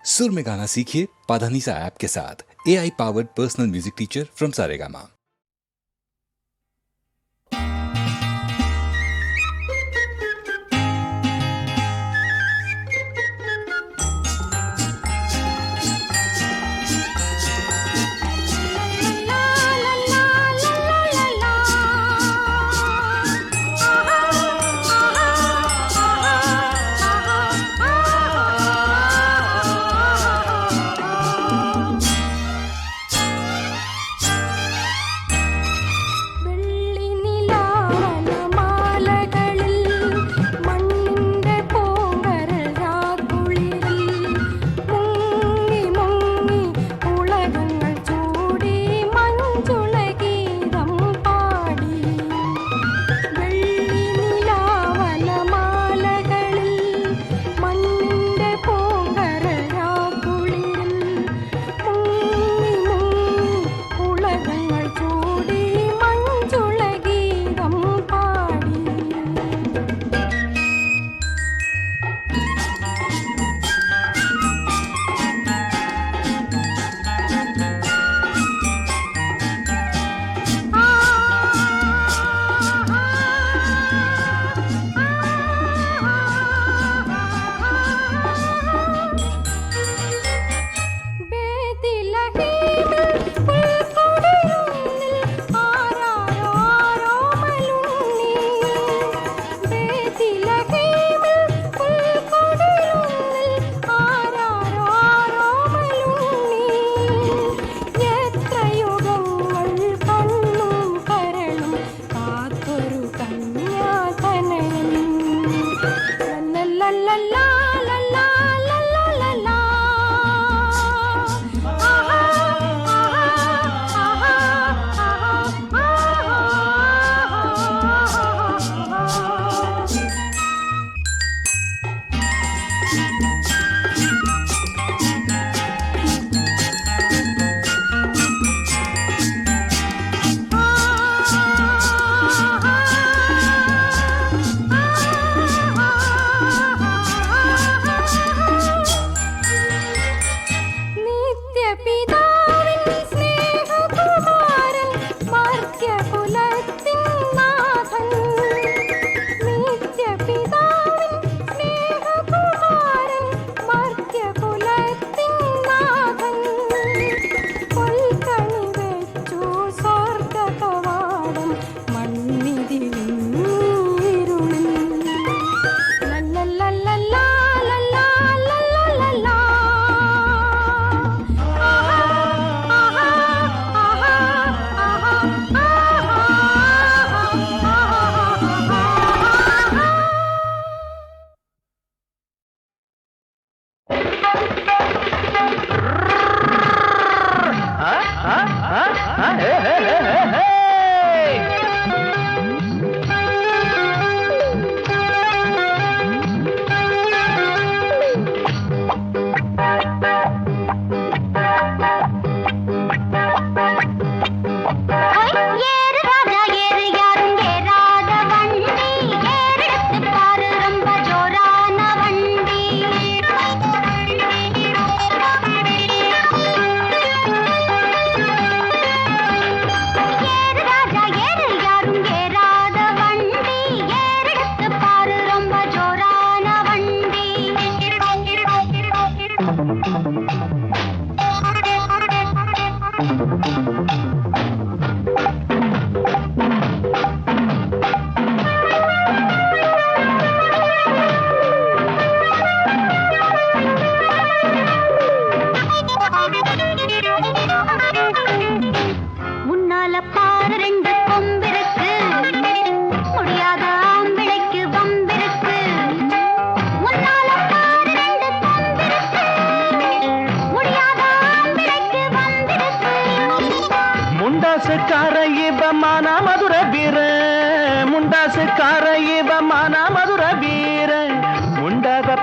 सुर में गाना सीखिए पाधानीसा ऐप के साथ। AI powered personal music teacher from Saregama.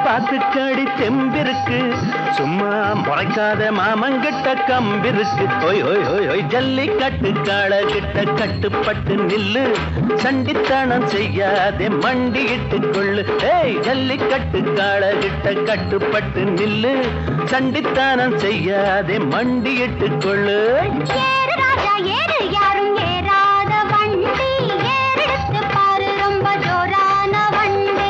பார்த்துக்கடி தெம்பிருக்கு சும்மா முறைக்காத மாமங்கிட்ட கம்பிருக்கு ஓய் ஓய் ஓய் ஓய் ஜல்லிக்கட்டு காள கிட்ட கட்டுப்பட்டு நில்லு சண்டித்தனம் செய்யாதே மண்டியிட்டு கொள்ளு ஏய் ஜல்லிக்கட்டு காள கிட்ட கட்டுப்பட்டு நில்லு சண்டித்தனம் செய்யாதே மண்டியிட்டு கொள்ளு ஏறு ராஜா ஏறு யாரும் ஏறாத வண்டி ஏறெடுத்து பாரு ரொம்ப ஜோரான வண்டி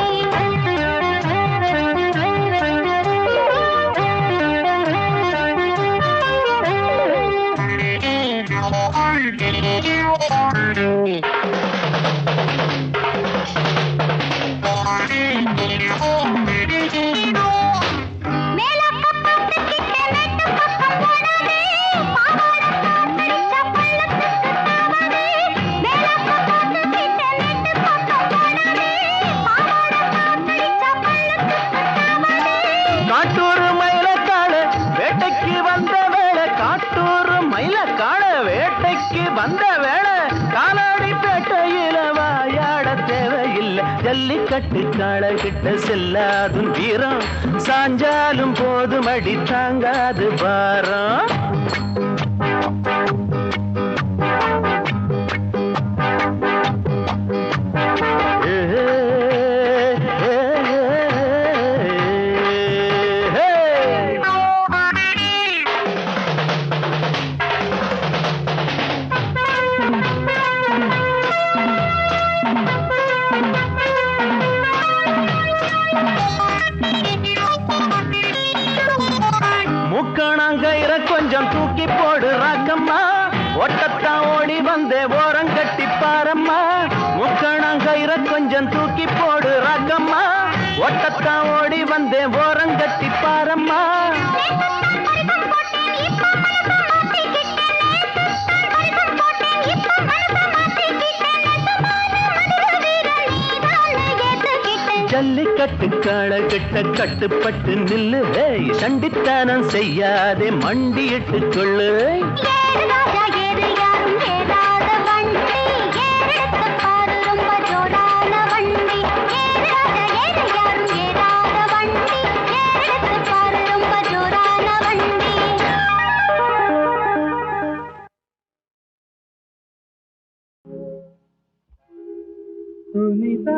காட்டூர் மயிலக்காள வேட்டைக்கு வந்த வேளை காட்டூர் மயிலக்காள வேட்டைக்கு வந்த வேளை காலாடி பேட்டையில வாயாட தேவையில்லை ஜல்லிக்கட்டு காள கிட்ட செல்லாதும் வீரம் சாஞ்சாலும் போதும் அடி தாங்காது பாரம் முக்கணங்கயிற கொஞ்சம் தூக்கி போடு ராக்கம்மா ஒட்டத்தான் ஓடி வந்தே ஓரம் கட்டி பாரம்மா முக்கணங்கயிற கொஞ்சம் தூக்கி போடு ராக்கம்மா ஒட்டத்தான் ஓடி வந்தே ஓரம் கட்டி பாரம்மா ஜல்லிக்கட்டு காள கிட்ட கட்டுப்பட்டு நில்லு சண்டித்தனம் செய்யாதே மண்டியிட்டு கொள்ளு ஏறு ராஜா ஏறு யாரும் ஏறாத வண்டி ஏறெடுத்து பாரு ரொம்ப ஜோரான வண்டி ஏறு ராஜா ஏறு யாரும் ஏறாத வண்டி ஏறெடுத்து பாரு ரொம்ப ஜோரான வண்டி சுனிதா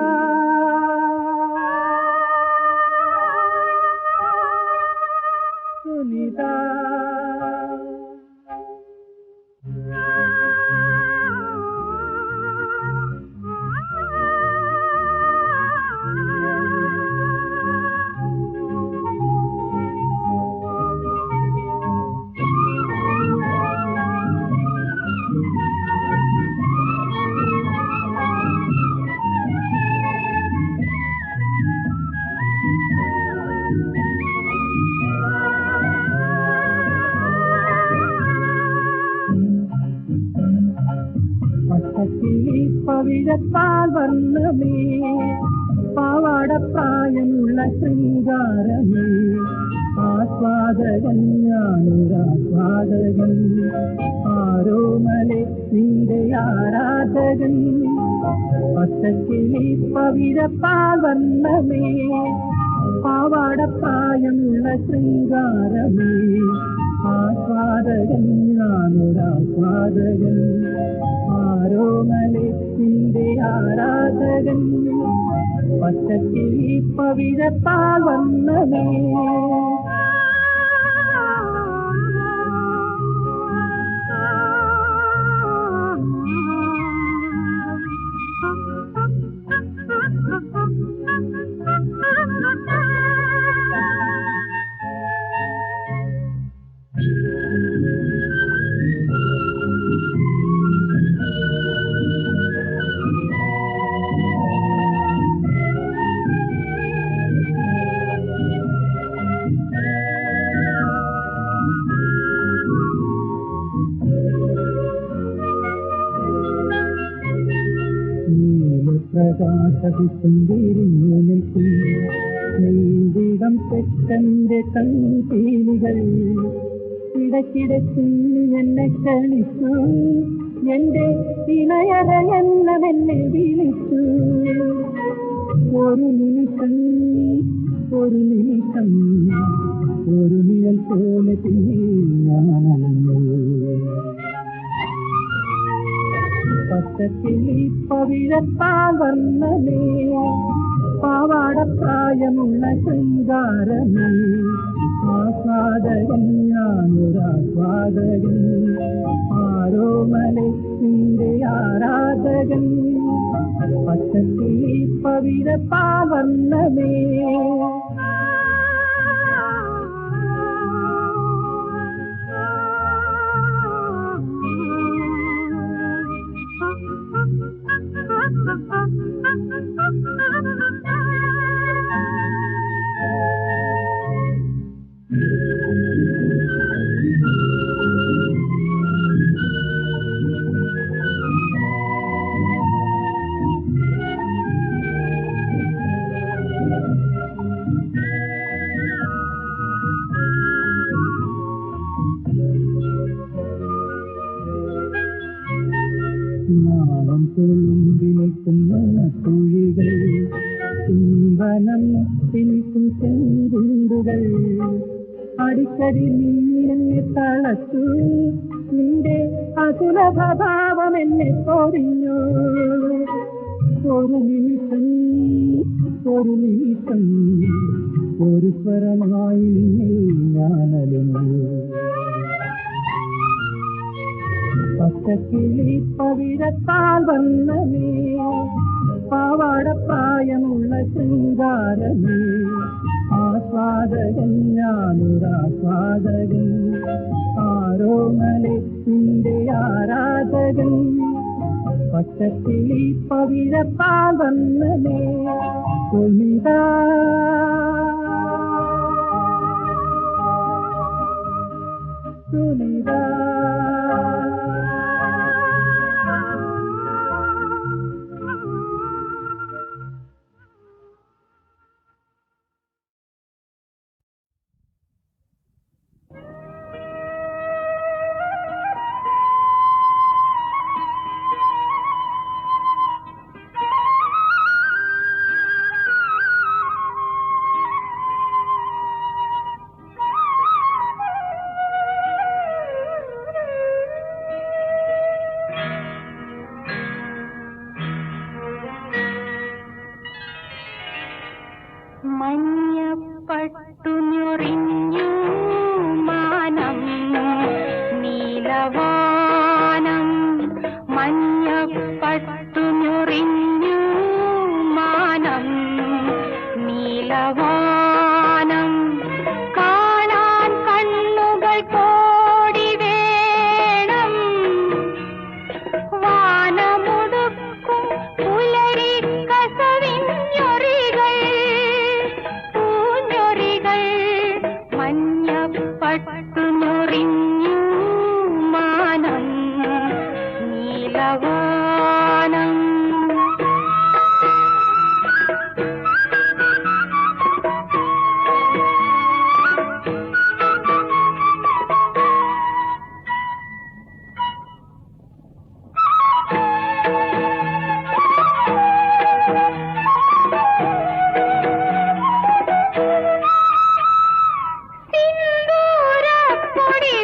சுனிதா பவிழத்தால் வர்ணமே பாவாட பிராயமுள்ள சிங்காரமே ஆஸ்வாதகன் ஞானுராஸ்வாதகன் ஆரோமலே நீடை ஆராதகன் பட்டக்கிளி பவிழத்தால் வர்ணமே பாவாட பிராயமுள்ள சிங்காரமே ஆஸ்வாதகன் ஞானுராஸ்வாதகன் ஆரோமலே சிந்தை ஆராதகன் பட்டக்கிளி பவிழத்தால் வண்ணமே ും പെട്ടെന്റെ കൺപീലികൾ ഇടയ്ക്കിടയ്ക്ക് എന്നെ കളിച്ചു എന്റെ ഇണയറയെല്ലാം എന്നെ വിളിച്ചു ഒരു നിമിഷം ഒരു നിഴൽ പോലെ പിന്നെ ഞാനലഞ്ഞു. പച്ചക്കിളി പവിഴത്താൽ വന്നലേ പാവാടപ്രായമുള്ള ശൃംഗാരമേ, ആസ്വാദകൻ ഞാനൊരാസ്വാദകൻ, ആരോമലെ നിന്റെ ആരാധകൻ. പച്ചക്കിളി പവിഴത്താൽ വന്നലേ നാളം തുളുമ്പി നിൽക്കുന്ന കുഴികൾ, ചുംബനം തിനിക്കും ചെങ്കുണ്ടുകൾ, അടിക്കടി നീ തളച്ചു നിന്റെ അസുലഭാവം എന്നെ പൊരിഞ്ഞു. ഒരു നിമിഷം ഒരു നിമിഷം ഒരു സ്വരമായി ഞാനലിഞ്ഞു. പച്ചക്കിളി പവിഴത്താൽ വന്നമേ പാവാടപ്രായമുള്ള ശൃംഗാരമേ, ആസ്വാദകൻ ഞാനൊരാസ്വാദകൻ, ആരോമലെ നിന്റെ ആരാധകൻ. പച്ചക്കിളി പവിഴത്താൽ വന്നമേ കൊല്ലിതാ സുനിതാ. മഞ്ഞപ്പട്ടു ഞൊറിഞ്ഞു മാനം നീലവാനം, മഞ്ഞപ്പട്ടു ഞൊറിഞ്ഞു മാനം നീലവാനം, കാണാൻ കണ്ണുകൾ കോടി വേണം, വാനമുടുക്കും പുലരി കസവിഞ്ഞൊറികൾ പൂഞ്ഞൊറികൾ, മഞ്ഞപ്പട്ടു ഞൊറിഞ്ഞു മാനം നീലവാനം. സിന്ദൂരപ്പൊടി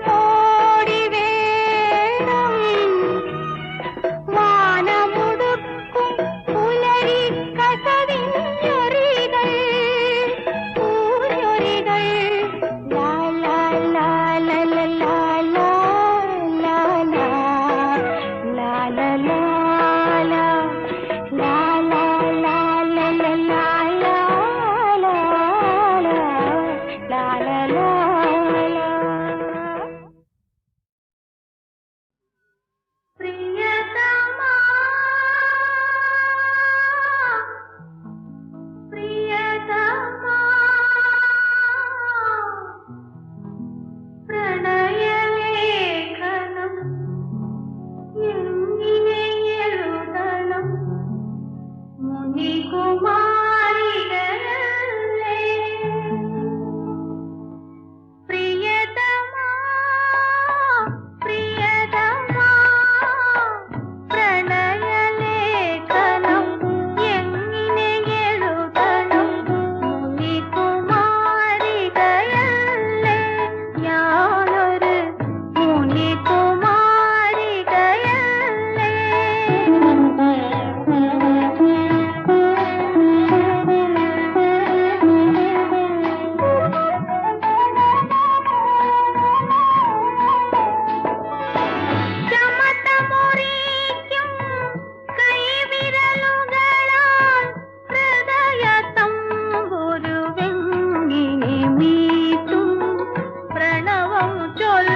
கோடி வேடம் வானமுடுக்கும் புலரி கசவின் சொரிகள் பூஞ்சொரிகள் லா லா லா லா லா லா லா லா லா லா லா லா லா லா லா லா லா லா லா प्रियतमा प्रियतमा प्रणयलेखनम् എങ്ങിനെ എഴുതണം മുനികുമാരികളേ പ്രിയതമാ പ്രിയതമാ പ്രണയലേഖനം എങ്ങിനെ എഴുതണം മുനികുമാരികളേ ഞാനൊരു മുനികുമാരികളേ ചമതമുറിക്കും കൈവിരലുകളാൽ ഹൃദയതമ്പുരു വെങ്ങിനി മീട്ടും പ്രണവം ചൊല്ല